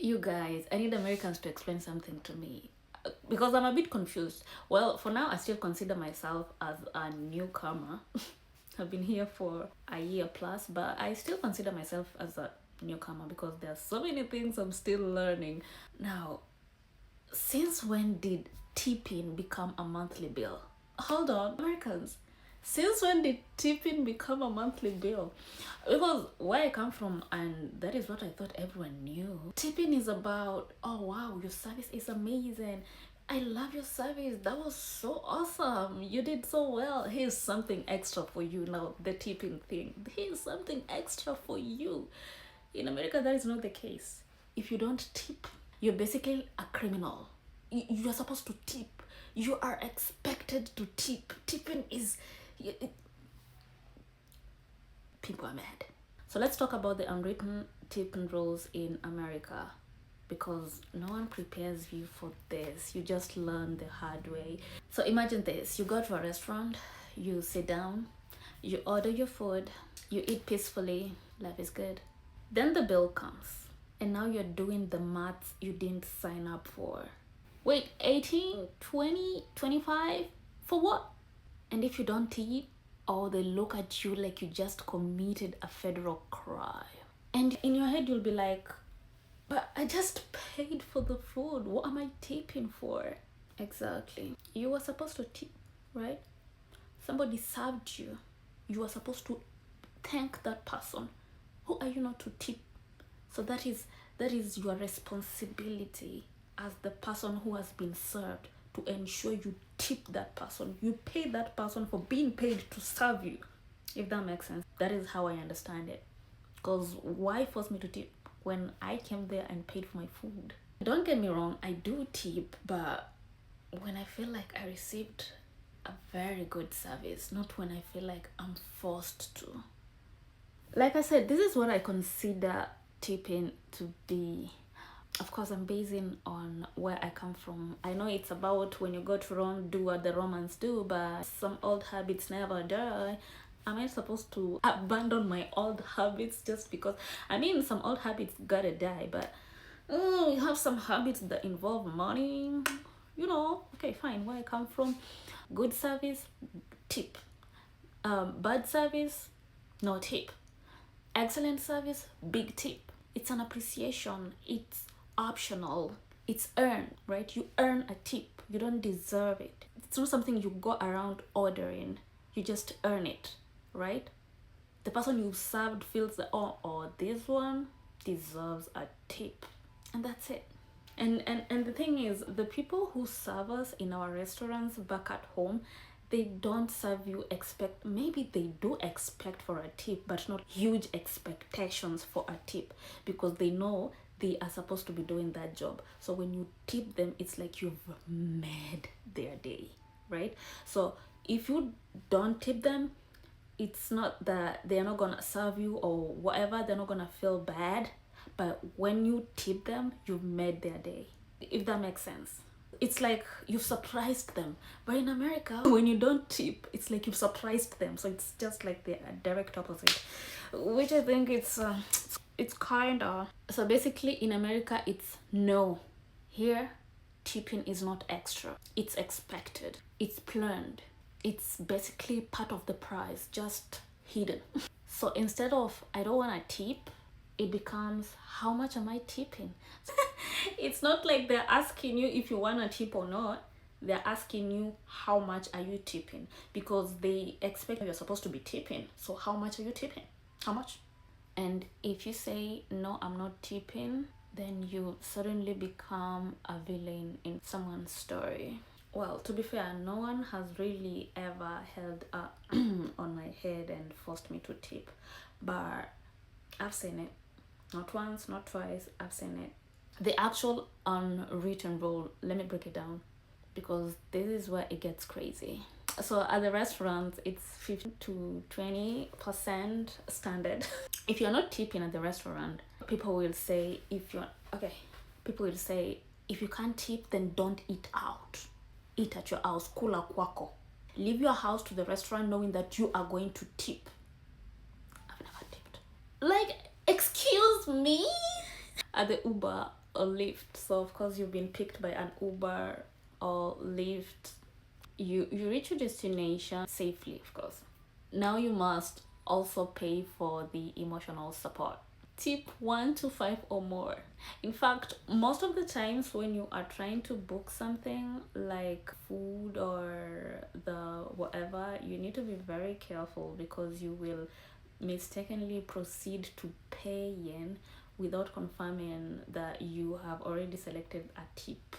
You guys, I need Americans to explain something to me because I'm a bit confused. Well, for now, I still consider myself as a newcomer. I've been here for a year plus, but I still consider myself as a newcomer because there are so many things I'm still learning. Now, since when did tipping become a monthly bill? Hold on, Americans. Since when did tipping become a monthly bill? Because where I come from, and that is what I thought everyone knew. Tipping is about, oh wow, your service is amazing. I love your service. That was so awesome. You did so well. Here's something extra for you. Now, the tipping thing. Here's something extra for you. In America, that is not the case. If you don't tip, you're basically a criminal. You're supposed to tip. You are expected to tip. Tipping is... people are mad. So let's talk about the unwritten tipping rules in America, because no one prepares you for this. You just learn the hard way. So imagine this. You go to a restaurant, you sit down, you order your food, you eat peacefully, life is good. Then the bill comes, and now you're doing the maths you didn't sign up for. Wait, 18, 20, 25? For what? And if you don't tip, or they look at you like you just committed a federal crime. And in your head, you'll be like, but I just paid for the food. What am I tipping for? Exactly. You were supposed to tip, right? Somebody served you. You were supposed to thank that person. Who are you not to tip? So that is your responsibility as the person who has been served, to ensure you tip that person. You pay that person for being paid to serve you. If that makes sense. That is how I understand it. Because why force me to tip when I came there and paid for my food? Don't get me wrong, I do tip, but when I feel like I received a very good service, not when I feel like I'm forced to. Like I said, this is what I consider tipping to be. Of course, I'm basing on where I come from. I know it's about when you go to Rome, do what the Romans do, but some old habits never die. Am I supposed to abandon my old habits just because? I mean, some old habits gotta die, but we have some habits that involve money. You know, okay, fine. Where I come from, good service, tip. Bad service, no tip. Excellent service, big tip. It's an appreciation. It's optional. It's earned, right? You earn a tip. You don't deserve it. It's not something you go around ordering. You just earn it, right? The person you served feels that, oh, this one deserves a tip. And that's it. And the thing is, the people who serve us in our restaurants back at home, they don't serve you maybe they do expect for a tip, but not huge expectations for a tip, because they know they are supposed to be doing that job. So when you tip them, it's like you've made their day, right? So if you don't tip them, it's not that they're not gonna serve you or whatever, they're not gonna feel bad, but when you tip them, you've made their day, if that makes sense. It's like you've surprised them. But in America, when you don't tip, it's like you've surprised them. So it's just like the direct opposite, which I think it's kind of... So basically in America, it's no. Here, tipping is not extra. It's expected. It's planned. It's basically part of the price, just hidden. So instead of, I don't want to tip, it becomes, how much am I tipping? It's not like they're asking you if you want to tip or not. They're asking you, how much are you tipping? Because they expect you're supposed to be tipping. So how much are you tipping? How much? And if you say, no, I'm not tipping, then you suddenly become a villain in someone's story. Well, to be fair, no one has really ever held up on my head and forced me to tip. But I've seen it. Not once, not twice, I've seen it. The actual unwritten rule, let me break it down, because this is where it gets crazy. So at the restaurant, it's 15 to 20% standard. If you're not tipping at the restaurant, people will say, if you can't tip, then don't eat out. Eat at your house, kula kwako. Leave your house to the restaurant knowing that you are going to tip. I've never tipped. Like, excuse me? At the Uber, a Lyft. So of course you've been picked by an Uber or Lyft. You reach your destination safely, of course. Now you must also pay for the emotional support. Tip 1 to 5 or more. In fact, most of the times when you are trying to book something like food or the whatever, you need to be very careful because you will mistakenly proceed to pay in without confirming that you have already selected a tip.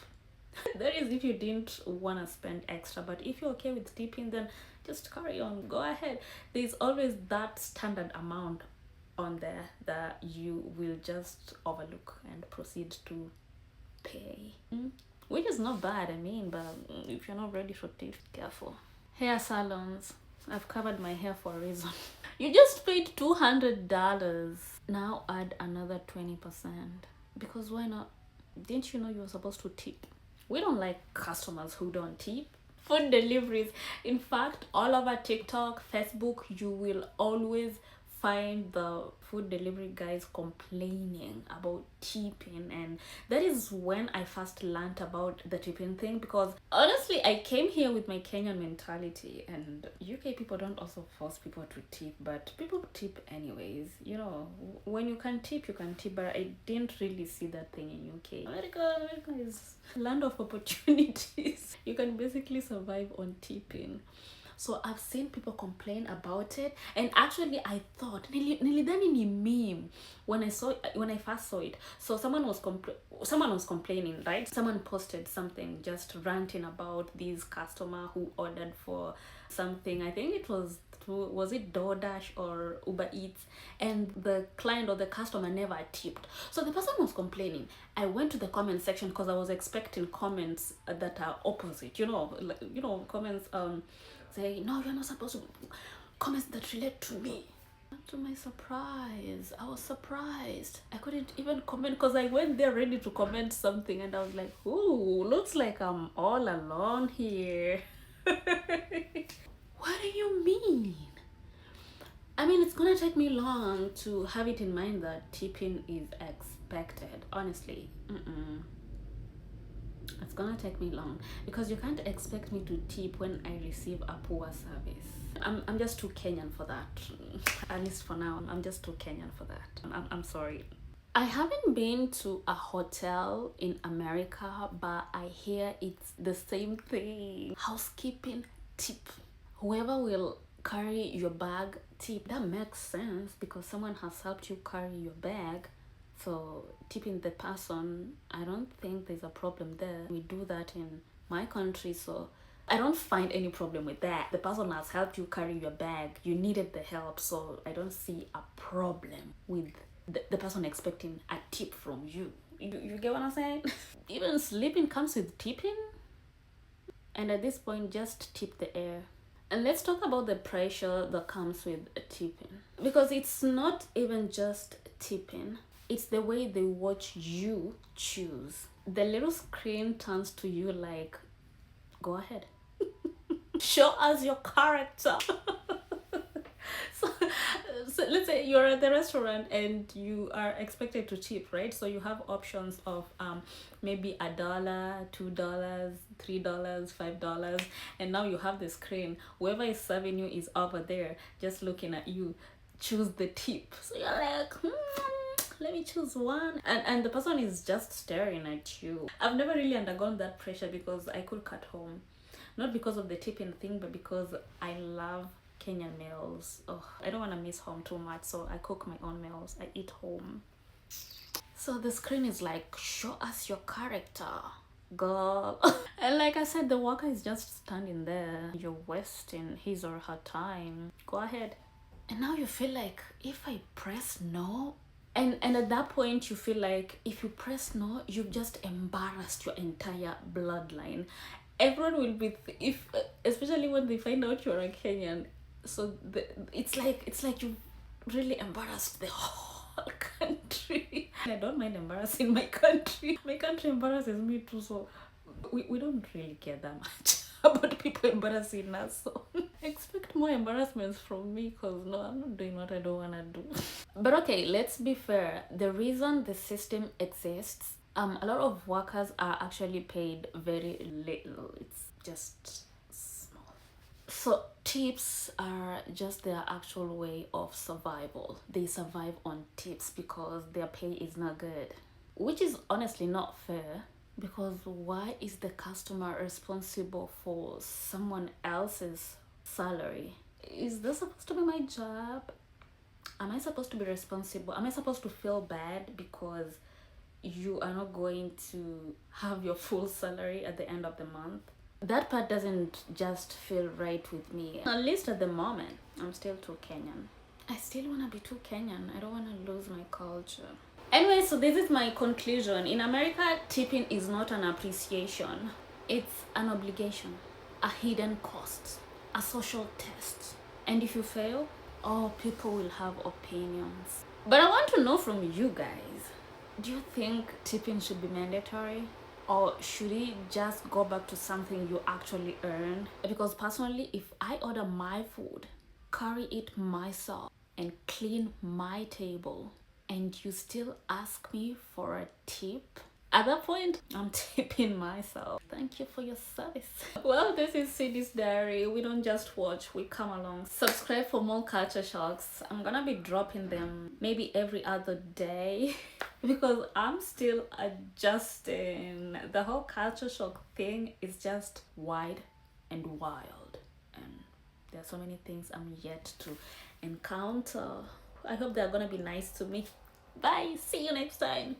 That is if you didn't want to spend extra, but if you're okay with tipping, then just carry on, go ahead. There's always that standard amount on there that you will just overlook and proceed to pay. Which is not bad, I mean, but if you're not ready for tip, careful. Hair salons. I've covered my hair for a reason. You just paid $200. Now add another 20%. Because why not? Didn't you know you were supposed to tip? We don't like customers who don't tip. Food deliveries. In fact, all over TikTok, Facebook, you will always find the food delivery guys complaining about tipping, and that is when I first learned about the tipping thing, because honestly I came here with my Kenyan mentality, and UK people don't also force people to tip, but people tip anyways. You know, when you can tip, you can tip, but I didn't really see that thing in UK. America is land of opportunities. You can basically survive on tipping. So I've seen people complain about it, and actually I thought nilidhani ni meme when I first saw it. So someone was complaining, right? Someone posted something just ranting about this customer who ordered for something. I think it was it DoorDash or Uber Eats, and the client or the customer never tipped. So the person was complaining. I went to the comment section because I was expecting comments that are opposite. Comments say, no, you're not supposed to comments that relate to me. To my surprise, I was surprised. I couldn't even comment because I went there ready to comment something, and I was like, ooh, looks like I'm all alone here. What do you mean? I mean, it's gonna take me long to have it in mind that tipping is expected. Honestly, it's gonna take me long because you can't expect me to tip when I receive a poor service. I'm just too Kenyan for that. At least for now, I'm just too Kenyan for that. I'm sorry. I haven't been to a hotel in America, but I hear it's the same thing. Housekeeping tip. Whoever will carry your bag tip. That makes sense because someone has helped you carry your bag. So tipping the person, I don't think there's a problem there. We do that in my country, so I don't find any problem with that. The person has helped you carry your bag. You needed the help, so I don't see a problem with the person expecting a tip from you. You get what I'm saying? Even sleeping comes with tipping. And at this point, just tip the air. And let's talk about the pressure that comes with tipping. Because it's not even just tipping. It's the way they watch you choose. The little screen turns to you like, go ahead. Show us your character. So let's say you're at the restaurant and you are expected to tip, right? So you have options of maybe $1, $2, $3, $5, and now you have the screen. Whoever is serving you is over there just looking at you. Choose the tip. So you're like, let me choose one, and the person is just staring at you. I've never really undergone that pressure because I cook at home, not because of the tipping thing, but because I love Kenyan meals. I don't want to miss home too much, so I cook my own meals. I eat home. So the screen is like, show us your character, girl. And like I said, the worker is just standing there. You're wasting his or her time. Go ahead. And now you feel like, if I press no, and at that point you feel like if you press no, you've just embarrassed your entire bloodline. Everyone will be, especially when they find out you're a Kenyan, so it's like you really embarrassed the whole country. I don't mind embarrassing my country. My country embarrasses me too, so we don't really care that much about people embarrassing us, so expect more embarrassments from me, because no, I'm not doing what I don't want to do. But okay, let's be fair. The reason the system exists A lot of workers are actually paid very little. It's just small. So tips are just their actual way of survival. They survive on tips because their pay is not good, which is honestly not fair. Because why is the customer responsible for someone else's salary? Is this supposed to be my job? Am I supposed to be responsible? Am I supposed to feel bad because you are not going to have your full salary at the end of the month? That part doesn't just feel right with me. At least at the moment, I'm still too Kenyan. I still want to be too Kenyan. I don't want to lose my culture. Anyway, so this is my conclusion. In America, tipping is not an appreciation, it's an obligation, a hidden cost, a social test. And if you fail, oh, people will have opinions. But I want to know from you guys, do you think tipping should be mandatory? Or should it just go back to something you actually earn? Because personally, if I order my food, carry it myself, and clean my table, and you still ask me for a tip, at that point, I'm tipping myself. Thank you for your service. Well, this is ssidi.ka's diary. We don't just watch, we come along. Subscribe for more culture shocks. I'm gonna be dropping them maybe every other day because I'm still adjusting. The whole culture shock thing is just wide and wild. And there are so many things I'm yet to encounter. I hope they're gonna be nice to me. Bye. See you next time.